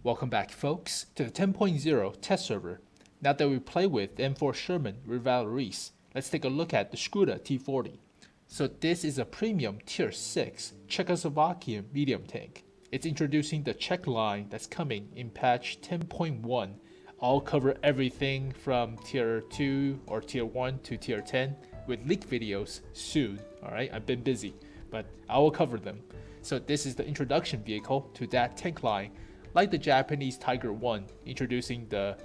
Welcome back, folks, to the 10.0 test server. Now that we play with the M4 Sherman with Belarusian, let's take a look at the Škoda T40. So this is a premium tier 6 Czechoslovakian medium tank. It's introducing the Czech line that's coming in patch 10.1. I'll cover everything from tier 2 or tier 1 to tier 10 with leak videos soon. Alright, I've been busy, but I will cover them. So this is the introduction vehicle to that tank line, like the Japanese Tiger 1 introducing the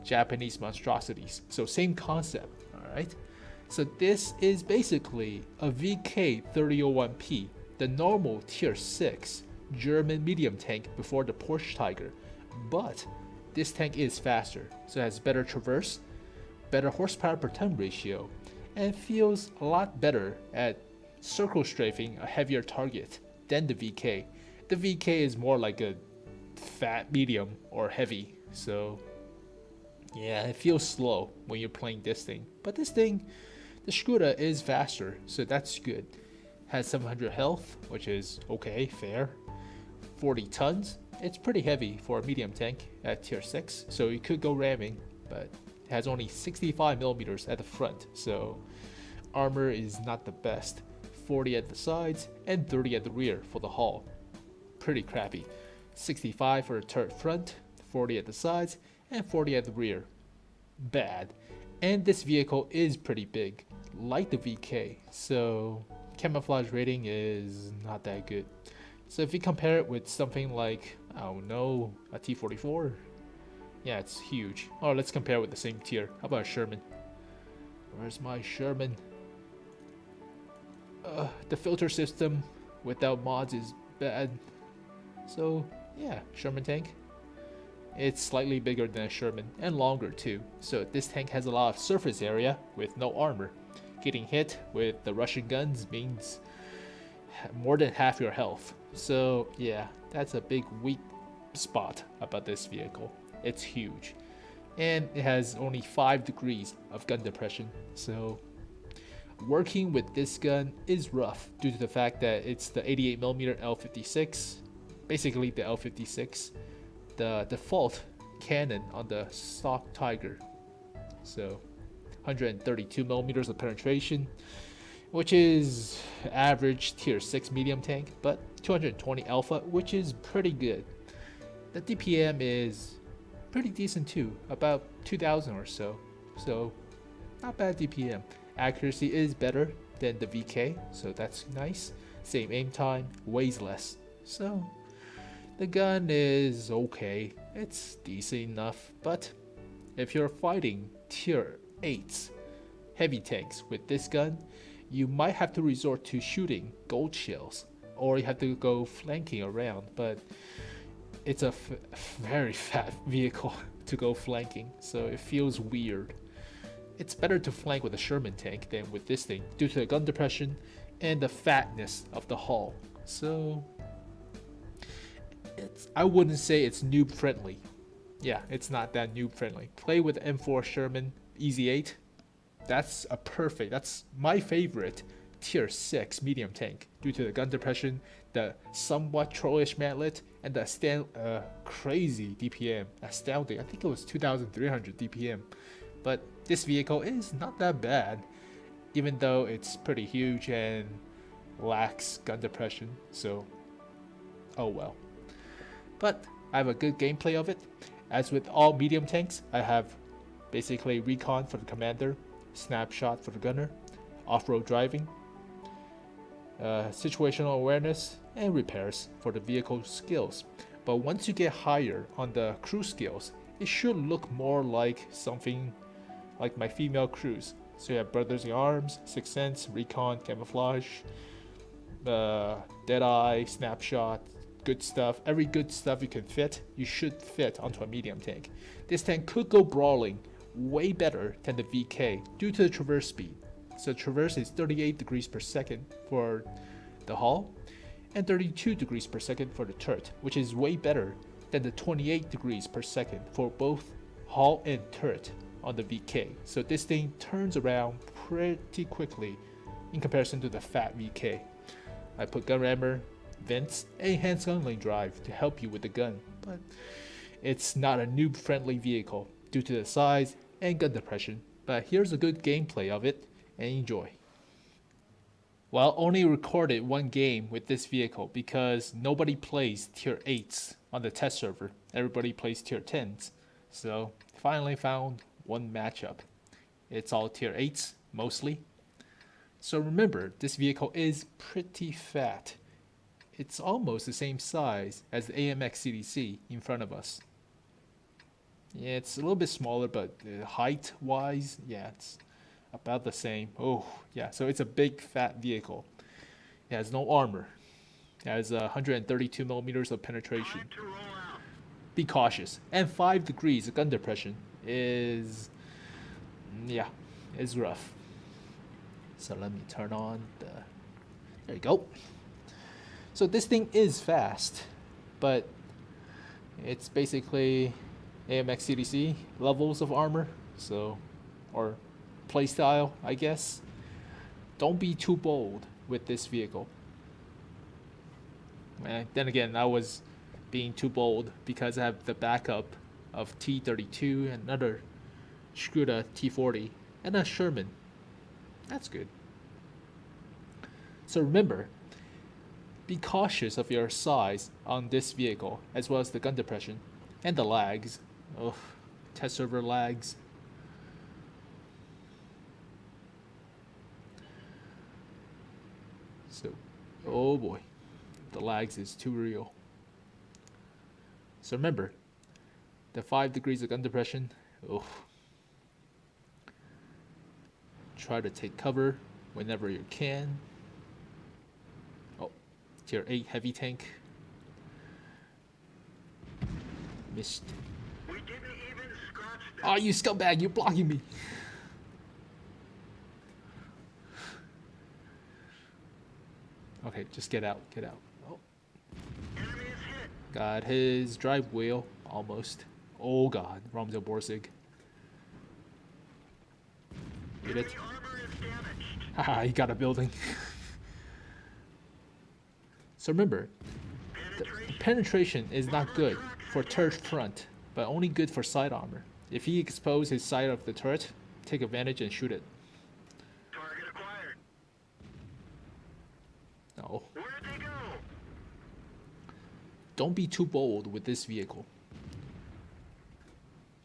Japanese monstrosities. So same concept, alright? So this is basically a VK3001P, the normal tier 6 German medium tank before the Porsche Tiger. But this tank is faster, so it has better traverse, better horsepower per ton ratio, and feels a lot better at circle strafing a heavier target than the VK. The VK is more like a fat, medium, or heavy, so yeah, it feels slow when you're playing this thing. But this thing, the Škoda is faster, so that's good. Has 700 health, which is okay, fair. 40 tons, it's pretty heavy for a medium tank at tier 6, so you could go ramming, but it has only 65 millimeters at the front, so armor is not the best. 40 at the sides and 30 at the rear for the hull. Pretty crappy. 65 for the turret front, 40 at the sides, and 40 at the rear. Bad. And this vehicle is pretty big, like the VK, so camouflage rating is not that good. So if you compare it with something like, I don't know, a T44, yeah, it's huge. Oh, let's compare it with the same tier. How about a Sherman? Where's my Sherman? The filter system without mods is bad. So yeah, Sherman tank. It's slightly bigger than a Sherman and longer too. So this tank has a lot of surface area with no armor. Getting hit with the Russian guns means more than half your health. So yeah, that's a big weak spot about this vehicle. It's huge. And it has only 5 degrees of gun depression. So working with this gun is rough due to the fact that it's the 88mm L56, basically the L56, the default cannon on the stock Tiger. So 132 millimeters of penetration, which is average tier 6 medium tank, but 220 alpha, which is pretty good. The DPM is pretty decent too, about 2000 or so, so not bad DPM. Accuracy is better than the VK, so that's nice. Same aim time, weighs less, so the gun is okay, it's decent enough. But if you're fighting tier 8s heavy tanks with this gun, you might have to resort to shooting gold shells, or you have to go flanking around, but it's a very fat vehicle to go flanking, so it feels weird. It's better to flank with a Sherman tank than with this thing due to the gun depression and the fatness of the hull. So I wouldn't say it's noob friendly. Yeah, it's not that noob friendly. Play with M4 Sherman Easy 8. That's my favorite tier 6 medium tank due to the gun depression, the somewhat trollish matlet, and the crazy DPM. Astounding. I think it was 2300 DPM. But this vehicle is not that bad, even though it's pretty huge and lacks gun depression, so oh well. But I have a good gameplay of it. As with all medium tanks, I have basically recon for the commander, snapshot for the gunner, off-road driving, situational awareness, and repairs for the vehicle skills. But once you get higher on the crew skills, it should look more like something like my female crews. So you have Brothers in Arms, Sixth Sense, Recon, Camouflage, Deadeye, Snapshot, good stuff. Every good stuff you can fit, you should fit onto a medium tank. This tank could go brawling way better than the VK due to the traverse speed. So traverse is 38 degrees per second for the hull and 32 degrees per second for the turret, which is way better than the 28 degrees per second for both hull and turret on the VK. So this thing turns around pretty quickly in comparison to the fat VK. I put gun rammer vents, and enhanced gunline drive to help you with the gun, but it's not a noob-friendly vehicle due to the size and gun depression. But here's a good gameplay of it, and enjoy. Well, only recorded one game with this vehicle because nobody plays tier 8s on the test server. Everybody plays tier 10s. So finally found one matchup. It's all tier 8s mostly. So remember, this vehicle is pretty fat. It's almost the same size as the AMX CDC in front of us. Yeah, it's a little bit smaller, but height wise, yeah, it's about the same. Oh, yeah, so it's a big fat vehicle. It has no armor. It has 132 millimeters of penetration. Be cautious. And 5 degrees of gun depression is, yeah, is rough. So let me turn on the, there you go. So this thing is fast, but it's basically AMX CDC levels of armor, so, or playstyle, I guess. Don't be too bold with this vehicle. And then again, I was being too bold because I have the backup of T40, another Škoda T40, and a Sherman. That's good. So remember, be cautious of your size on this vehicle, as well as the gun depression and the lags. Oh, test server lags. So, oh boy, the lags is too real. So remember, the 5 degrees of gun depression. Oh, try to take cover whenever you can. Oh, tier 8 heavy tank. Missed. Oh, you scumbag, you're blocking me. Okay, just get out, get out. Oh. Got his drive wheel, almost. Oh god, Ramzel Borsig. Get it? Haha, he got a building. So remember, the penetration is not good for turret front, but only good for side armor. If he exposes his side of the turret, take advantage and shoot it. Target acquired. No. Where'd they go? Don't be too bold with this vehicle.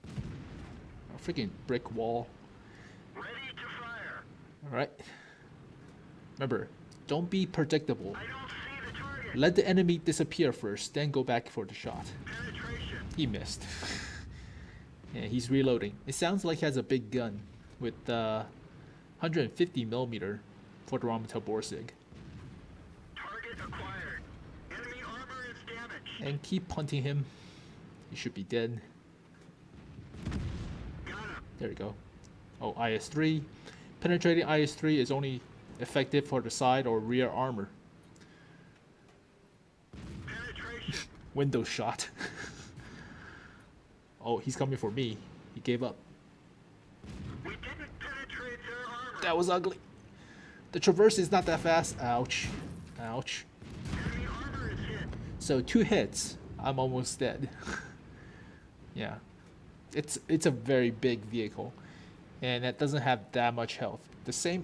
A freaking brick wall. Ready to fire. Alright. Remember, don't be predictable. I don't see the target. Let the enemy disappear first, then go back for the shot. Penetration. He missed. Yeah, he's reloading. It sounds like he has a big gun with 150 millimeter for the Ramtel Borsig. Target acquired. Enemy armor is damaged. And keep punting him. He should be dead. Got him. There we go. Oh, IS-3. Penetrating IS-3 is only effective for the side or rear armor. Penetration. Window shot. Oh, he's coming for me. He gave up. We didn't penetrate their armor. That was ugly. The traverse is not that fast. Ouch. Ouch. Enemy armor is hit. So 2 hits, I'm almost dead. Yeah. It's a very big vehicle. And it doesn't have that much health.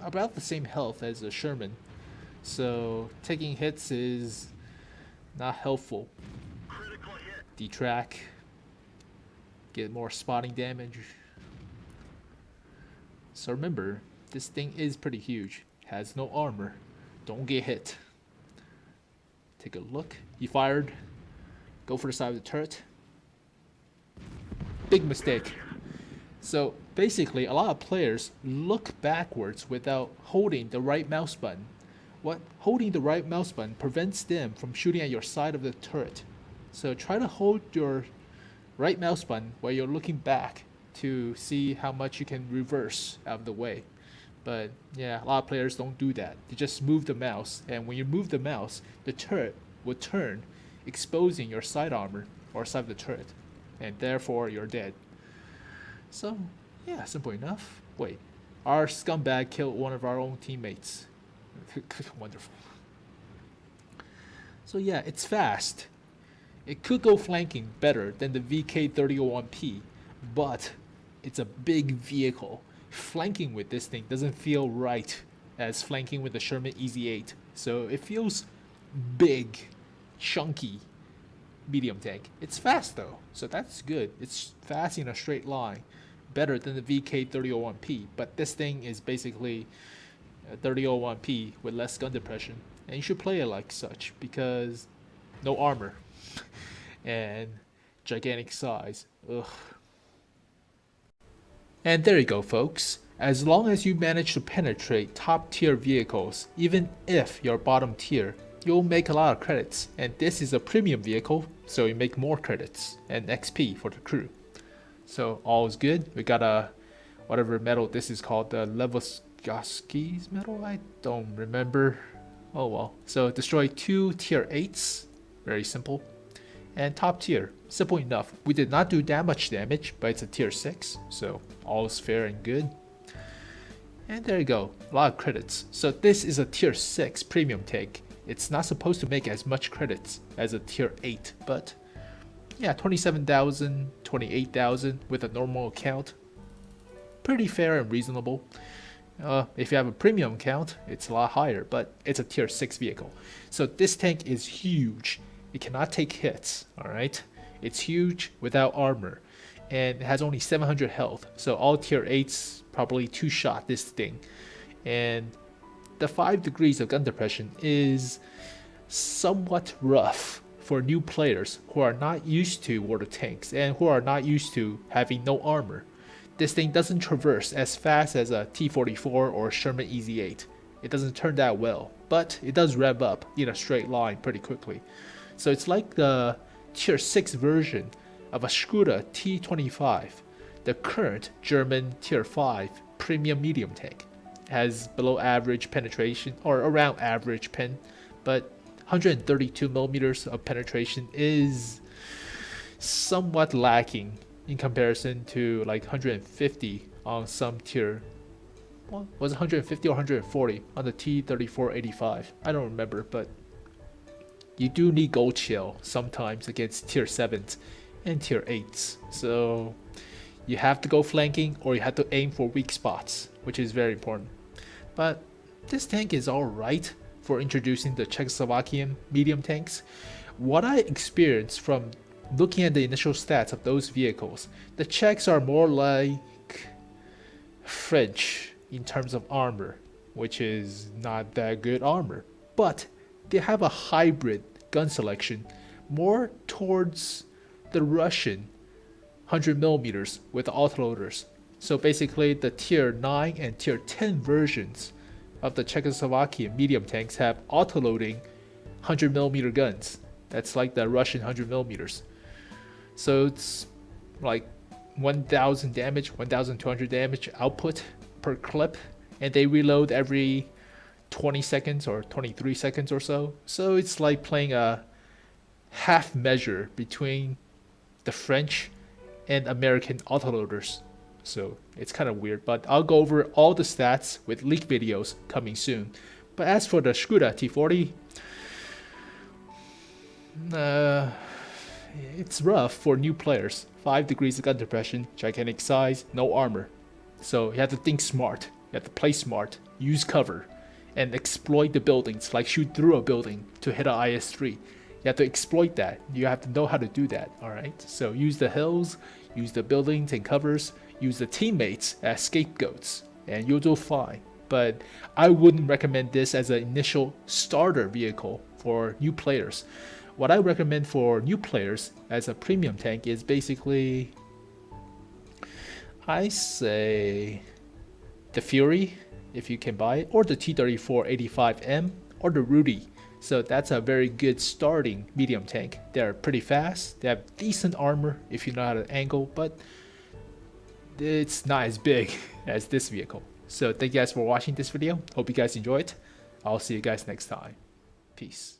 About the same health as a Sherman. So taking hits is not helpful. Critical hit. Detract. Get more spotting damage. So remember, this thing is pretty huge. Has no armor. Don't get hit. Take a look. He fired. Go for the side of the turret. Big mistake. So basically, a lot of players look backwards without holding the right mouse button. Holding the right mouse button prevents them from shooting at your side of the turret. So try to hold your right mouse button while you're looking back to see how much you can reverse out of the way. But yeah, a lot of players don't do that. They just move the mouse, and when you move the mouse, the turret will turn, exposing your side armor or side of the turret, and therefore you're dead. So yeah, simple enough. Wait, our scumbag killed one of our own teammates. Wonderful. So yeah, it's fast. It could go flanking better than the VK3001P, but it's a big vehicle. Flanking with this thing doesn't feel right as flanking with the Sherman EZ8. So it feels big, chunky medium tank. It's fast though, so that's good. It's fast in a straight line, better than the VK3001P, but this thing is basically a 3001P with less gun depression, and you should play it like such because no armor and gigantic size. Ugh. And there you go, folks. As long as you manage to penetrate top tier vehicles, even if you're bottom tier, you'll make a lot of credits. And this is a premium vehicle, so you make more credits and XP for the crew. So all is good. We got a whatever medal this is called, the Levoskovsky's medal. I don't remember. Oh well. So destroy 2 tier 8s. Very simple. And top tier, simple enough. We did not do that much damage, but it's a tier 6, so all is fair and good. And there you go, a lot of credits. So this is a tier 6 premium tank. It's not supposed to make as much credits as a tier 8, but yeah, 27,000, 28,000 with a normal account. Pretty fair and reasonable. If you have a premium account, it's a lot higher, but it's a tier 6 vehicle. So this tank is huge. It cannot take hits, alright? It's huge without armor, and it has only 700 health, so all tier 8s probably 2-shot this thing. And the 5 degrees of gun depression is somewhat rough for new players who are not used to water tanks and who are not used to having no armor. This thing doesn't traverse as fast as a T44 or Sherman EZ8. It doesn't turn that well, but it does rev up in a straight line pretty quickly. So it's like the tier 6 version of a Škoda T40, the current German tier 5 premium medium tank. It has below average penetration, or around average pen, but 132 millimeters of penetration is somewhat lacking in comparison to like 150 on some tier. Well, was it 150 or 140 on the T3485? I don't remember, but you do need gold shell sometimes against tier 7s and tier 8s. So you have to go flanking or you have to aim for weak spots, which is very important. But this tank is alright for introducing the Czechoslovakian medium tanks. What I experienced from looking at the initial stats of those vehicles, the Czechs are more like French in terms of armor, which is not that good armor. But they have a hybrid gun selection, more towards the Russian 100mm with autoloaders. So basically the tier 9 and tier 10 versions of the Czechoslovakian medium tanks have autoloading 100mm guns. That's like the Russian 100mm. So it's like 1000 damage, 1200 damage output per clip, and they reload every 20 seconds or 23 seconds or so. So it's like playing a half measure between the French and American autoloaders. So it's kind of weird, but I'll go over all the stats with leak videos coming soon. But as for the Skoda T40, it's rough for new players. 5 degrees of gun depression, gigantic size, no armor. So you have to think smart, you have to play smart, use cover, and exploit the buildings, like shoot through a building to hit an IS-3. You have to exploit that. You have to know how to do that, alright? So use the hills, use the buildings and covers, use the teammates as scapegoats, and you'll do fine. But I wouldn't recommend this as an initial starter vehicle for new players. What I recommend for new players as a premium tank is basically, I say, the Fury, if you can buy it, or the T3485M, or the Rudy. So that's a very good starting medium tank. They're pretty fast, they have decent armor if you know how to angle, but it's not as big as this vehicle. So thank you guys for watching this video. Hope you guys enjoyed. I'll see you guys next time. Peace.